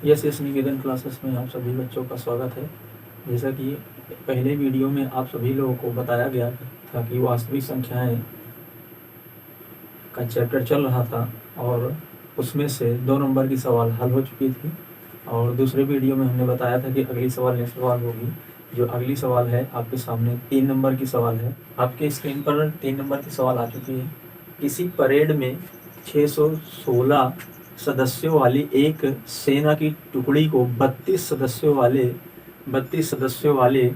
Yes निकेतन classes में आप सभी बच्चों का स्वागत है। जैसा कि पहले वीडियो में आप सभी लोगों को बताया गया था कि वास्तविक संख्याएं का चैप्टर चल रहा था और उसमें से 2 नंबर की सवाल हल हो चुकी थी और दूसरे वीडियो में हमने बताया था कि अगली सवाल नेक्स्ट सवाल होगी। जो अगली सवाल है आपके सामने 3 नंबर की सवाल है। आपके स्क्रीन पर 3 नंबर की सवाल आ चुकी है। किसी परेड में 616 सदस्यों वाली एक सेना की टुकड़ी को 32 सदस्यों वाले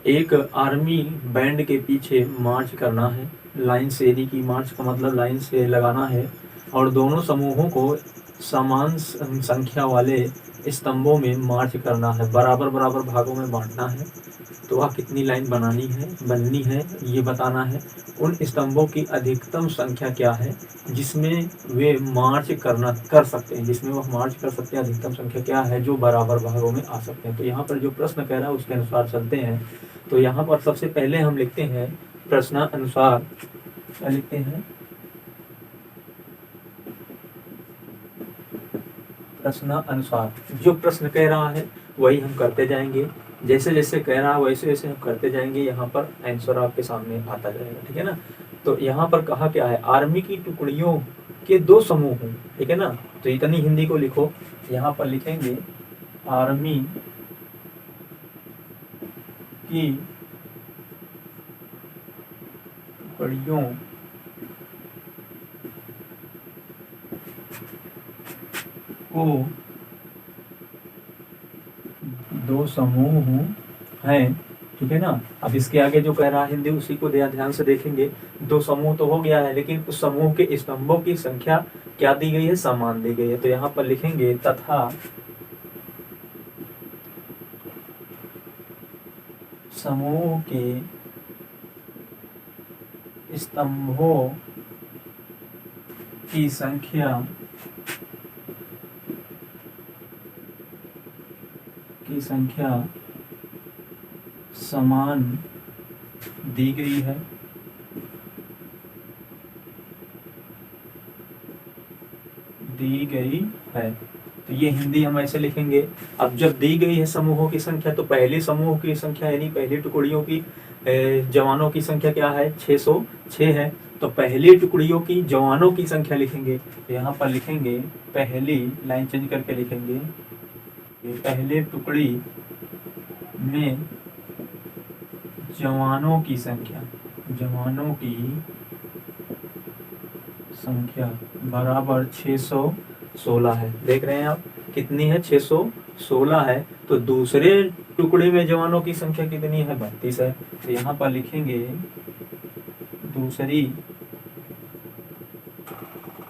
एक आर्मी बैंड के पीछे मार्च करना है। लाइन से, यानी कि मार्च का मतलब लाइन से लगाना है और दोनों समूहों को समान संख्या वाले स्तंभों में मार्च करना है, बराबर बराबर भागों में बांटना है। तो वह कितनी लाइन बननी है ये बताना है। उन स्तंभों की अधिकतम संख्या क्या है जिसमें वे मार्च कर सकते हैं, जिसमें वह मार्च कर सकते हैं। अधिकतम संख्या क्या है जो बराबर भागों में आ सकते हैं। तो यहाँ पर जो प्रश्न कह रहा है उसके अनुसार चलते हैं। तो यहाँ पर सबसे पहले हम लिखते हैं प्रश्नानुसार। क्या लिखते हैं? प्रश्नानुसार। जो प्रश्न कह रहा है वही हम करते जाएंगे, जैसे जैसे कह रहा है वैसे वैसे हम करते जाएंगे। यहाँ पर आंसर आपके सामने आता जाएगा, ठीक है ना। तो यहाँ पर कहा क्या है, आर्मी की टुकड़ियों के 2 समूह हैं, ठीक है ना। तो इतनी हिंदी को लिखो। यहाँ पर लिखेंगे आर्मी की टुकड़ियों को 2 समूह हैं, ठीक है ना। अब इसके आगे जो कह रहा है हिंदी उसी को ध्यान से देखेंगे। 2 समूह तो हो गया है, लेकिन उस समूह के स्तंभों की संख्या क्या दी गई है, समान दी गई है। तो यहाँ पर लिखेंगे तथा समूह के स्तंभों की संख्या समान दी गई है। तो ये हिंदी हम ऐसे लिखेंगे। अब जब दी गई है समूहों की संख्या, तो पहले समूह की संख्या यानी पहली टुकड़ियों की जवानों की संख्या क्या है, 606 है। तो पहली टुकड़ियों की जवानों की संख्या लिखेंगे। यहाँ पर लिखेंगे पहली, लाइन चेंज करके लिखेंगे, पहले टुकड़ी में जवानों की संख्या बराबर 616 है। देख रहे हैं आप कितनी है, 616 है। तो दूसरे टुकड़े में जवानों की संख्या कितनी है, 32 है। तो यहाँ पर लिखेंगे दूसरी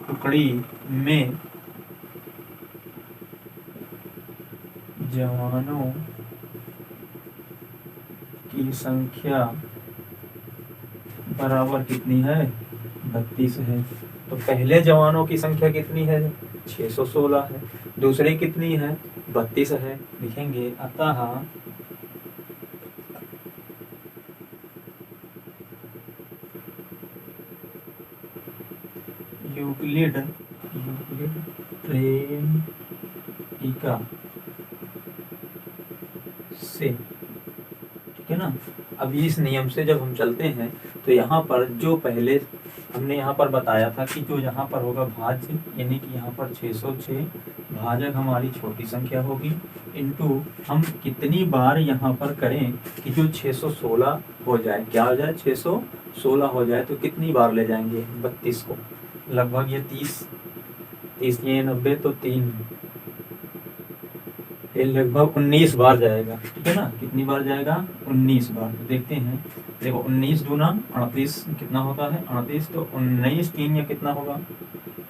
टुकड़ी में जवानों की संख्या बराबर कितनी है, 32 है। तो पहले जवानों की संख्या कितनी है, 616 है। दूसरे कितनी है, 32 है। लिखेंगे अतः यूक्लिड ट्रेनिका से, ठीक है ना। अब इस नियम से जब हम चलते हैं तो यहाँ पर जो पहले हमने यहाँ पर बताया था कि जो यहाँ पर होगा भाज्य, यानी कि यहाँ पर 606 भाजक हमारी छोटी संख्या होगी, इनटू हम कितनी बार यहाँ पर करें कि जो 616 हो जाए, क्या हो जाए, 616 हो जाए। तो कितनी बार ले जाएंगे 32 को, लगभग ये 30 ये 90, तो 3, ये लगभग 19 बार जाएगा, ठीक है ना। कितनी बार जाएगा, 19 बार। तो देखते हैं, देखो 19 दूना 38 कितना होता है, 38। तो 19 3 या कितना होगा,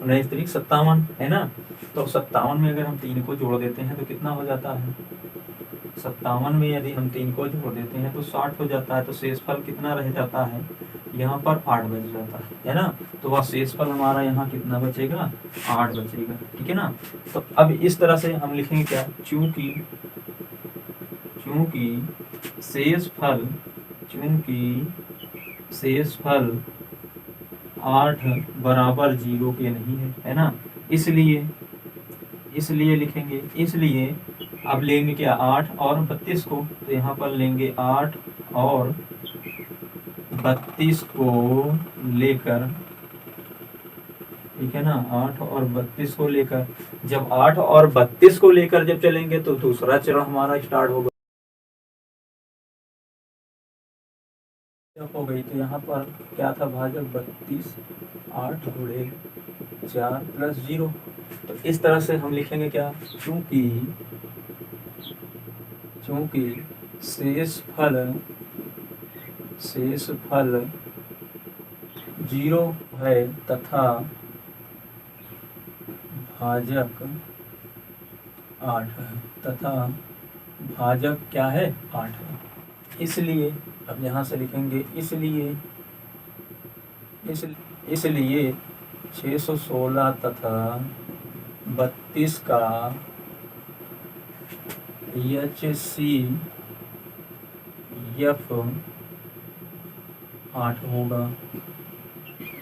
19 3 57 है ना। तो 57 में अगर हम 3 को जोड़ देते हैं तो कितना हो जाता है, 57 में यदि हम 3 को जोड़ देते हैं तो 60 हो जाता है। तो शेषफल कितना रह जाता है, यहाँ पर 8 बच जाता है ना। तो वह शेषफल हमारा यहाँ कितना बचेगा, 8 बचेगा, ठीक है ना। तो अब इस तरह से हम लिखेंगे क्या, चूंकि शेषफल 8 बराबर 0 के नहीं है ना, इसलिए इसलिए लिखेंगे, इसलिए अब लेंगे क्या 8 और 32 को, तो यहाँ पर लेंगे 8 और 32 को लेकर, ठीक है ना, 8 और 32 को लेकर, जब 8 और 32 को लेकर जब चलेंगे तो दूसरा चरण हमारा स्टार्ट होगा। जब हो गई तो यहाँ पर क्या था भाजक 32, 8 गुणे 4 प्लस 0। तो इस तरह से हम लिखेंगे क्या, चूंकि शेष फल 0 है तथा भाजक 8 है, क्या है 8 है। इसलिए अब यहाँ से लिखेंगे, इसलिए 616 तथा 32 का HCF 8 होगा।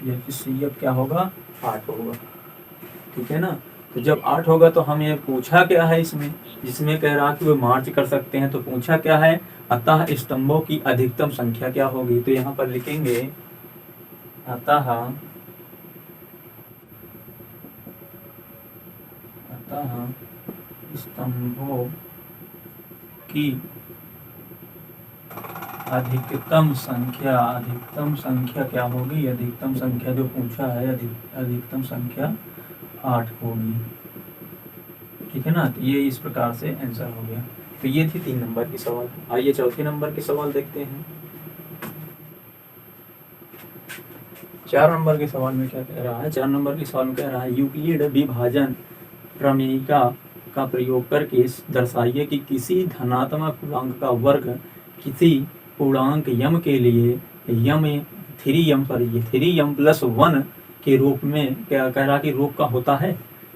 HCF क्या होगा, 8 होगा, ठीक है ना। तो जब 8 होगा तो हमें पूछा क्या है इसमें, जिसमें कह रहा कि वो मार्च कर सकते हैं, तो पूछा क्या है, अतः स्तंभों की अधिकतम संख्या क्या होगी। तो यहाँ पर लिखेंगे अतः स्तंभों की अधिकतम संख्या क्या होगी, अधिकतम संख्या जो पूछा है, अधिकतम संख्या 8 होगी, ठीक है ना। तो ये इस प्रकार से आंसर हो गया। तो ये थी 3 नंबर की सवाल। आइए चौथे नंबर के सवाल देखते हैं। 4 नंबर के सवाल में क्या कह रहा है, 4 नंबर के सवाल में कह रहा है यूक्लिड विभाजन प्रमेयिका का प्रयोग करके दर्शाइए कि किसी धनात्मक पूर्णांक का वर्ग किसी पूर्णांक यम के लिए यम 3m पर 3m + 1 के रूप में क्या कह रहा कि रूप का होता है,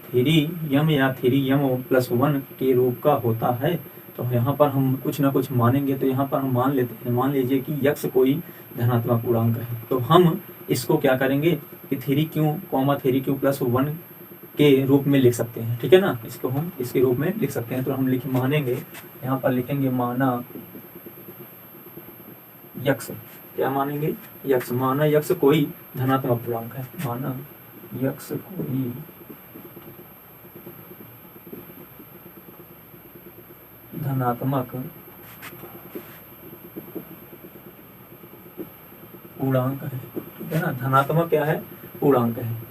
3m या 3m + 1 के रूप का होता है। तो यहाँ पर हम कुछ ना कुछ मानेंगे। तो यहाँ पर हम मान लेते हैं, मान लीजिए कि यक्स कोई धनात्मक पूर्णांक है, तो हम इसको क्या करेंगे कि 3q, 3q + 1 के रूप में लिख सकते हैं, ठीक है ना। इसको हम इसके रूप में लिख सकते हैं। तो हम मानेंगे, यहाँ पर लिखेंगे माना यक्स, क्या मानेंगे, यक्स, माना यक्स कोई धनात्मक पूर्णांक है, माना यक्स कोई धनात्मक पूर्णांक है, ठीक है ना। धनात्मक क्या है, पूर्णांक है।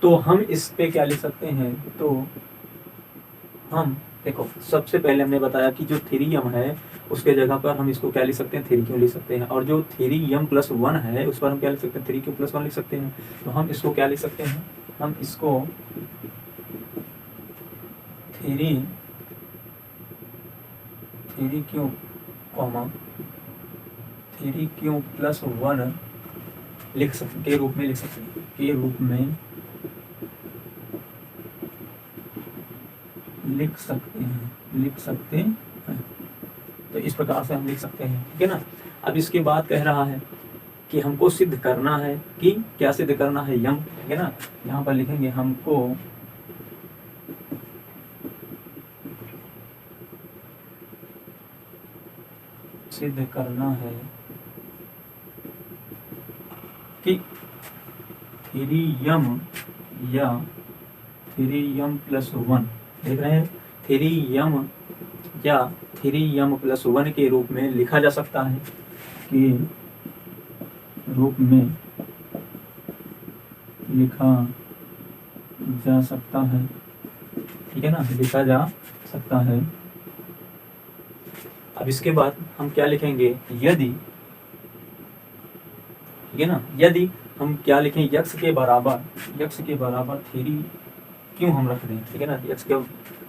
तो हम इस पे क्या लिख सकते हैं, तो हम देखो सबसे पहले हमने बताया कि जो 3m है उसके जगह पर हम इसको क्या लिख सकते हैं, 3q लिख सकते हैं। और जो 3m + 1 है उस पर हम क्या लिख सकते हैं, 3q + 1 लिख सकते हैं। तो हम इसको क्या लिख सकते हैं, हम इसको 3q, 3q + 1 लिख सकते के रूप में लिख सकते हैं, के रूप में लिख सकते हैं। तो इस प्रकार से हम लिख सकते हैं, ठीक है ना। अब इसके बाद कह रहा है कि हमको सिद्ध करना है, कि क्या सिद्ध करना है, यम, ठीक है ना। यहाँ पर लिखेंगे हमको सिद्ध करना है कि 3m या 3m + 1, देख रहे हैं, 3m या 3m + 1 के रूप में लिखा जा सकता है, के रूप में लिखा जा सकता है, ठीक है ना, लिखा जा सकता है। अब इसके बाद हम क्या लिखेंगे, यदि, ठीक है ना, यदि हम क्या लिखें, यक्स के बराबर 3 क्यों हम रख दें, ठीक है ना, यक्स के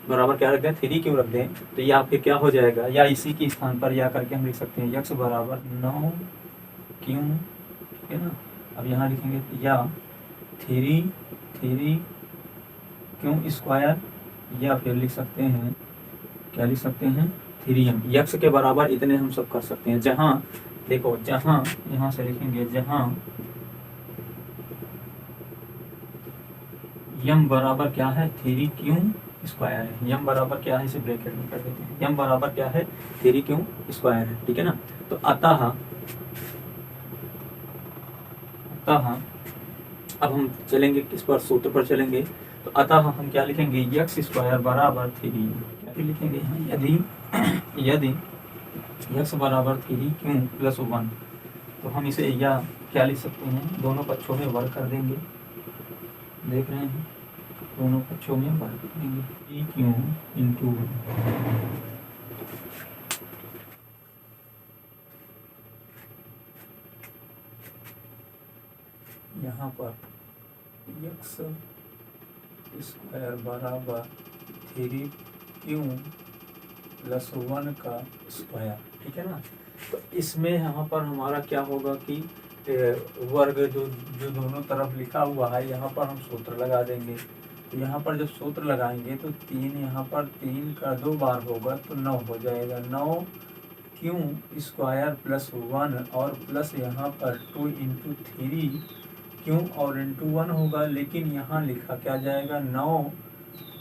बराबर क्या रख दें, 3 क्यों रख दें। तो या फिर क्या हो जाएगा, या इसी के स्थान पर या करके हम लिख सकते हैं यक्स बराबर 9 क्यों, ठीक है ना। अब यहाँ लिखेंगे या 3 क्यों स्क्वायर, या फिर लिख सकते हैं, क्या लिख सकते हैं, 3m, यक्स के बराबर इतने हम सब कर सकते हैं। जहाँ देखो, जहाँ यहाँ से लिखेंगे, जहाँ यम बराबर क्या है, 3q स्क्वायर है। यम बराबर क्या है, इसे ब्रैकेट में कर देते हैं। यम बराबर क्या है, 3 क्यू स्क्वायर है, ठीक है ना। तो अतः अब हम चलेंगे किस पर, सूत्र पर चलेंगे। तो अतः हम क्या लिखेंगे, यक्स स्क्वायर बराबर 3, क्या लिखेंगे यहाँ, यदि यक्स बराबर 3 क्यू प्लस 1, तो हम इसे या क्या लिख सकते हैं, दोनों पक्षों में वर्ग कर देंगे, देख रहे हैं, दोनों पक्षों में वर्ग कर देंगे, 3 क्यू इंटू यहाँ पर यक्स स्क्वायर बराबर 3 क्यू प्लस 1 का स्क्वायर, ठीक है ना। तो इसमें यहाँ पर हमारा क्या होगा कि वर्ग जो जो दोनों तरफ लिखा हुआ है, यहाँ पर हम सूत्र लगा देंगे। तो यहाँ पर जब सूत्र लगाएंगे तो 3 यहाँ पर 3 का 2 बार होगा तो 9 हो जाएगा, 9 क्यू स्क्वायर प्लस 1 और प्लस यहाँ पर 2 इंटू 3 क्यू और इंटू 1 होगा, लेकिन यहाँ लिखा क्या जाएगा, 9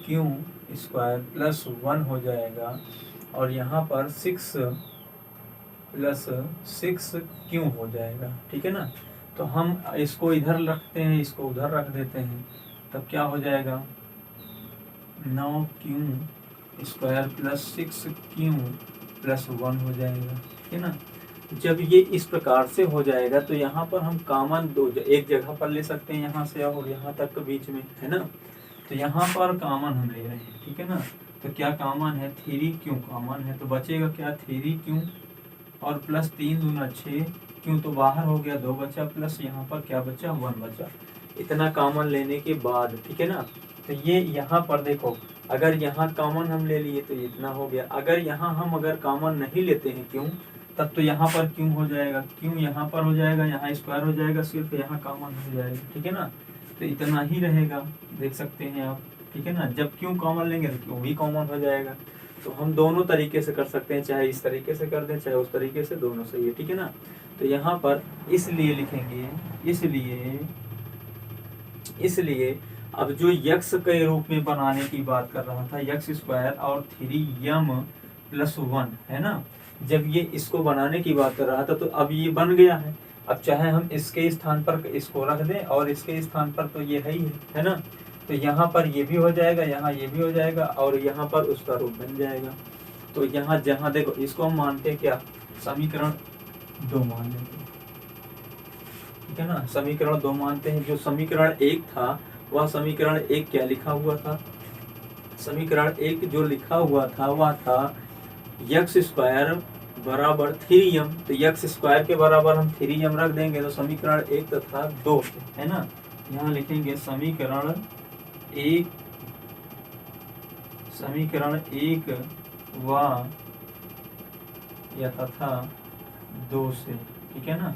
क्यू स्क्वायर प्लस 1 हो जाएगा और यहाँ पर 6 प्लस 6 क्यू हो जाएगा, ठीक है ना। तो हम इसको इधर रखते हैं, इसको उधर रख देते हैं, तब क्या हो जाएगा, 9 Q square plus 6 Q plus 1 हो जाएगा, ठीक है ना। जब ये इस प्रकार से हो जाएगा तो यहाँ पर हम कॉमन एक जगह पर ले सकते हैं, यहाँ से और यहाँ तक बीच में, है ना। तो यहाँ पर कॉमन हम ले रहे हैं, ठीक है ना। तो क्या कॉमन है, 3 क्यू कॉमन है, तो बचेगा क्या, 3 क्यू और प्लस 3 दूना 6 क्यू तो बाहर हो गया, 2 बचा, प्लस यहाँ पर क्या बचा, 1 बचा। इतना कॉमन लेने के बाद, ठीक है ना। तो ये यहाँ पर देखो, अगर यहाँ कॉमन हम ले लिए तो इतना हो गया, अगर यहाँ हम अगर कॉमन नहीं लेते हैं क्यों, तब तो यहाँ पर क्यों हो जाएगा, क्यों यहाँ पर हो जाएगा, यहाँ स्क्वायर हो जाएगा, सिर्फ यहाँ कॉमन हो जाएगा, ठीक है ना। तो इतना ही रहेगा, देख सकते हैं आप, ठीक है ना। जब क्यों कॉमन लेंगे तो क्यों भी कॉमन हो जाएगा। तो हम दोनों तरीके से कर सकते हैं, चाहे इस तरीके से कर दें चाहे उस तरीके से, दोनों सही है, ठीक है ना। तो यहाँ पर इसलिए लिखेंगे, इसलिए अब जो यक्स के रूप में बनाने की बात कर रहा था, यक्स स्क्वायर और 3m प्लस 1, है ना। जब ये इसको बनाने की बात कर रहा था तो अब ये बन गया है। अब चाहे हम इसके स्थान पर इसको रख दें और इसके स्थान पर तो ये है ही है ना। तो यहाँ पर ये भी हो जाएगा, यहाँ ये भी हो जाएगा और यहाँ पर उसका रूप बन जाएगा। तो यहाँ जहाँ देखो, इसको हम मानते हैं क्या, समीकरण 2 मान लेते हैं, ठीक है ना। समीकरण 2 मानते हैं। जो समीकरण 1 था वह समीकरण 1 क्या लिखा हुआ था, समीकरण 1 जो लिखा हुआ था वह था यक्स स्क्वायर बराबर 3m। तो यक्स स्क्वायर के बराबर हम 3m रख देंगे तो समीकरण 1 तथा 2, है ना। यहाँ लिखेंगे समीकरण 1 व या तथा 2 से, ठीक है ना।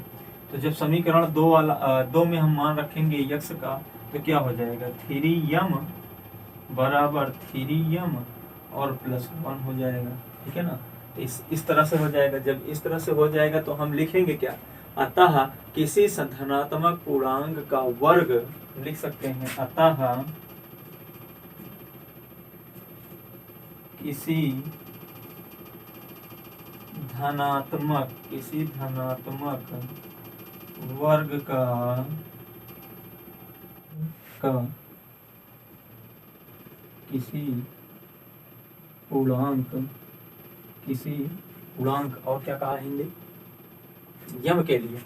तो जब समीकरण 2 वाला 2 में हम मान रखेंगे यक्स का, तो क्या हो जाएगा, 3m बराबर 3m और प्लस 1 हो जाएगा, ठीक है ना। तो इस तरह से हो जाएगा। जब इस तरह से हो जाएगा तो हम लिखेंगे क्या, अतः किसी धनात्मक पूर्णांक का वर्ग, लिख सकते हैं, अतः किसी धनात्मक वर्ग का किसी पूर्णांक और क्या कहा हिंदी, यम के लिए,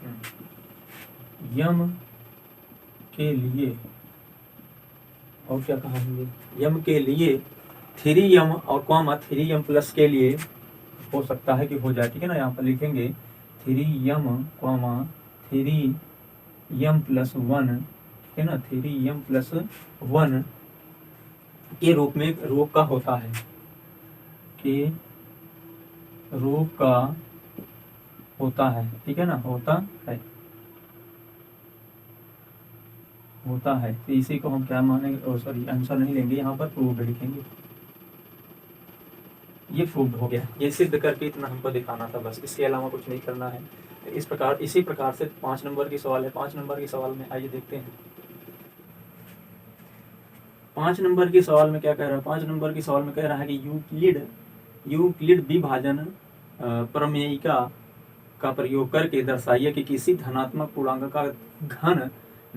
और क्या कहा हिंदी, यम के लिए 3m और कॉमा 3m प्लस के लिए हो सकता है कि हो जाए, ठीक है ना। यहाँ पर लिखेंगे 3m कॉमा 3m प्लस 1, ठीक है ना, 3m प्लस 1 के रूप में रूप का होता है, के रूप का होता है, ठीक है ना, होता है। तो इसी को हम क्या मानेंगे, सॉरी आंसर नहीं लेंगे, यहाँ पर प्रूव्ड लिखेंगे। ये प्रूव्ड हो गया, ये सिद्ध करके इतना हमको दिखाना था बस, इसके अलावा कुछ नहीं करना है। तो इसी प्रकार से 5 नंबर की सवाल है। 5 नंबर के सवाल में आइए देखते हैं। 5 नंबर के सवाल में क्या कह रहा है, 5 नंबर के सवाल में कह रहा है कि यूक्लिड विभाजन प्रमेयिका का प्रयोग करके दर्शाइए कि किसी धनात्मक पूर्णांक का घन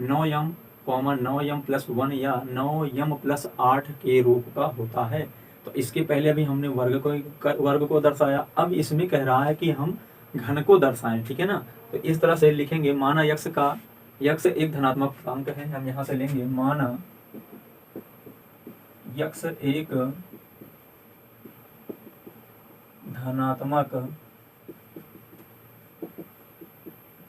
9m 9m+1 या 9m+8 के रूप का होता है। तो इसके पहले अभी हमने वर्ग को दर्शाया, अब इसमें कह रहा है कि हम घन को दर्शाएं, ठीक है ना। तो इस तरह से लिखेंगे, माना यक्ष एक धनात्मक पूर्णांक है, हम यहाँ से लेंगे माना यक्ष एक धनात्मक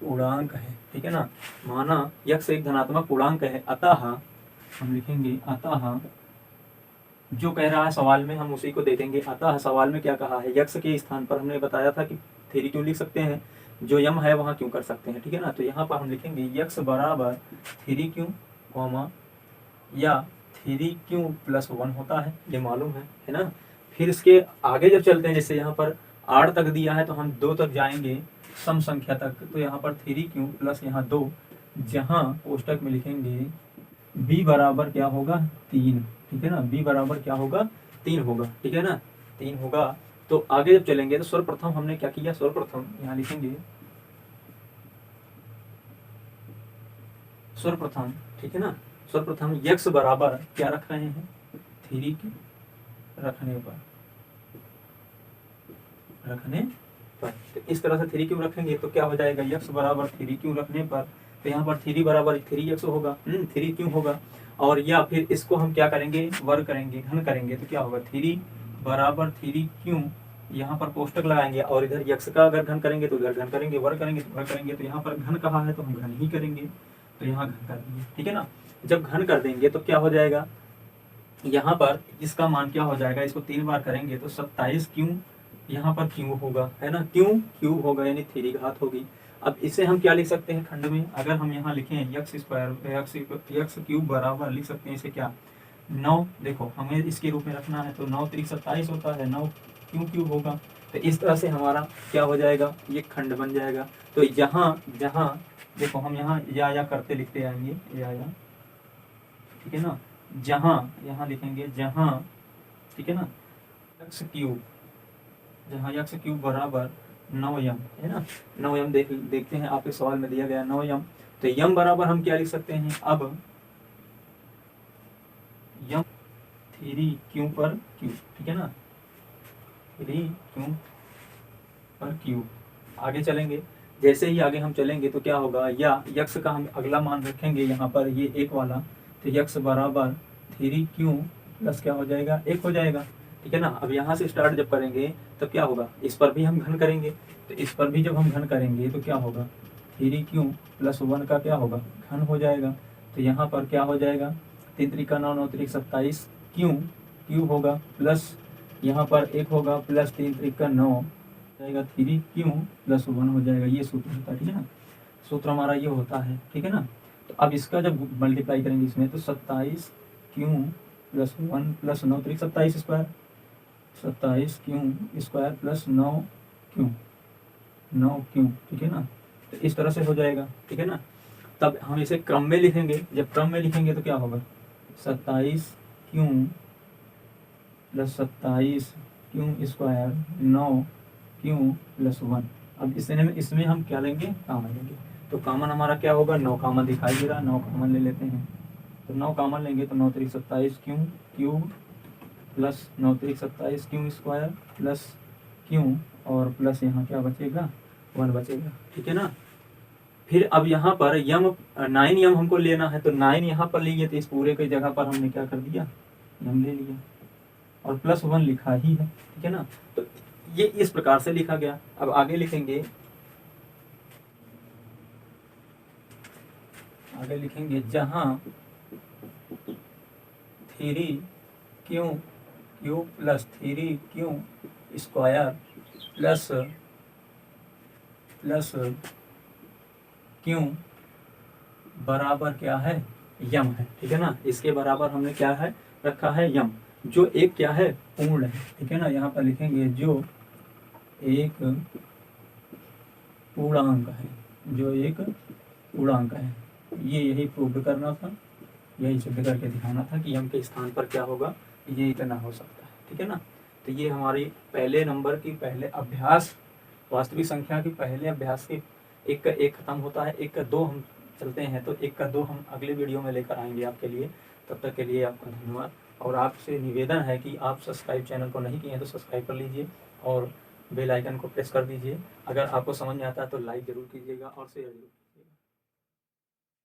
पूर्णांक है, ठीक है ना। माना यक्ष एक धनात्मक पूर्णांक है, अतः हम लिखेंगे अतः जो कह रहा है सवाल में हम उसी को देखेंगे। अतः सवाल में क्या कहा है, यक्ष के स्थान पर हमने बताया था कि थ्री क्यों लिख सकते हैं, जो यम है वहां क्यों कर सकते हैं, ठीक है ना। तो यहाँ पर हम लिखेंगे यक्ष बराबर 3q कॉमा या 3q+1 होता है, ये मालूम है ना। फिर इसके आगे जब चलते हैं, जैसे यहाँ पर 8 तक दिया है तो हम 2 तक जाएंगे सम संख्या तक, तो यहाँ पर 3q प्लस यहाँ 2, जहाँ कोष्टक में लिखेंगे b बराबर क्या होगा 3, ठीक है ना। b बराबर क्या होगा 3 होगा, ठीक है ना, 3 होगा। तो आगे जब चलेंगे तो सर्वप्रथम हमने क्या किया, सर्वप्रथम यहाँ लिखेंगे सर्वप्रथम, ठीक है ना, सर्वप्रथम यक्ष बराबर क्या रख रहे हैं 3 के रखने पर तो इस तरह से 3 क्यों रखेंगे तो क्या हो जाएगा, यक्ष बराबर 3 क्यों रखने पर, तो यहाँ पर 3 बराबर 3x होगा, 3 क्यों होगा। और या फिर इसको हम क्या करेंगे, वर्ग करेंगे, घन करेंगे, तो क्या होगा 3 बराबर 3 क्यों, यहाँ पर कोष्टक लगाएंगे और इधर यक्ष का अगर घन करेंगे तो इधर घन करेंगे, वर्ग करेंगे तो वर्ग करेंगे। तो यहाँ पर घन कहा है तो हम घन ही करेंगे, तो यहाँ घन कर देंगे, ठीक है ना। जब घन कर देंगे तो क्या हो जाएगा, यहाँ पर इसका मान क्या हो जाएगा, इसको 3 बार करेंगे तो 27 क्यों, यहाँ पर क्यों होगा, है ना, क्यों क्यूब होगा यानी 3 घात होगी। अब इसे हम क्या लिख सकते हैं खंड में, अगर हम यहाँ लिखें यक्ष क्यूब बराबर लिख सकते हैं इसे क्या 9, देखो हमें इसके रूप में रखना है तो 9 3 27 होता है, 9 क्यूब होगा। तो इस तरह से हमारा क्या हो जाएगा, ये खंड बन जाएगा। तो जहाँ देखो हम यहाँ या करते लिखते आएंगे या, ठीक है ना, यहाँ लिखेंगे जहाँ, ठीक है ना, जहाँ यक्ष क्यूब बराबर 9m है ना, 9m देखते हैं आपके सवाल में दिया गया 9m। तो यम बराबर हम क्या लिख सकते हैं, अब यम 3 क्यू पर क्यूब, ठीक है ना, 3 क्यू पर क्यूब। आगे चलेंगे, जैसे ही आगे हम चलेंगे तो क्या होगा, या यक्ष का हम अगला मान रखेंगे यहाँ पर ये एक वाला, तो यक्ष बराबर 3 क्यू प्लस क्या हो जाएगा 1 हो जाएगा, ठीक है ना। अब यहाँ से स्टार्ट जब करेंगे तो क्या होगा, इस पर भी हम घन करेंगे, तो इस पर भी जब हम घन करेंगे तो क्या होगा 3q+1 का क्या होगा घन हो जाएगा। तो यहाँ पर क्या हो जाएगा 3 त्रिका 9 9 त्रिक 27 क्यूब होगा, प्लस यहाँ पर 1 होगा, प्लस 3 त्रिका 9 जाएगा 3q+1 हो जाएगा। ये सूत्र होता है, ठीक है ना, सूत्र हमारा ये होता है, ठीक है ना। तो अब इसका जब मल्टीप्लाई करेंगे इसमें तो 27q+1 प्लस 9 त्रिक 27 square, 27q square plus 9q, ठीक है ना। तो इस तरह से हो जाएगा, ठीक है ना। तब हम इसे क्रम में लिखेंगे, जब क्रम में लिखेंगे तो क्या होगा 27q plus 27q square 9q+1। अब इसमें हम क्या लेंगे, कॉमन लेंगे, तो कॉमन हमारा क्या होगा 9 कॉमन दिखाई दे रहा है, 9 कॉमन ले लेते हैं, तो 9 कॉमन लेंगे तो 9 त्रिक 27 क्यूब प्लस 9 त्रिक 27 क्यू स्क्वायर प्लस क्यू और प्लस यहाँ क्या बचेगा 1 बचेगा, ठीक है ना। फिर अब यहाँ पर यम 9m हमको लेना है, तो 9 यहाँ पर लिए तो इस पूरे की जगह पर हमने क्या कर दिया यम ले लिया और +1 लिखा ही है, ठीक है ना। तो ये इस प्रकार से लिखा गया। अब आगे लिखेंगे, जहाँ 3q plus 3q square plus Q बराबर क्या है यम है, ठीक है ना। इसके बराबर हमने क्या है रखा है यम, जो एक क्या है पूर्ण है, ठीक है ना। यहाँ पर लिखेंगे जो एक पूर्णांक है, ये यही प्रूव करना था, यही सिद्ध करके दिखाना था कि m के स्थान पर क्या होगा, ये इतना हो सकता है। ठीक है ना। तो ये हमारी पहले नंबर की पहले अभ्यास, वास्तविक संख्या की पहले अभ्यास के एक का एक खत्म होता है, एक का दो हम चलते हैं, तो एक का दो हम अगले वीडियो में लेकर आएंगे आपके लिए। तब तक के लिए आपका धन्यवाद। और आपसे निवेदन है कि आप सब्सक्राइब चैनल को नहीं किए हैं तो सब्सक्राइब कर लीजिए और बेल आइकन को प्रेस कर दीजिए। अगर आपको समझ में आता है तो लाइक ज़रूर कीजिएगा और शेयर जरूर।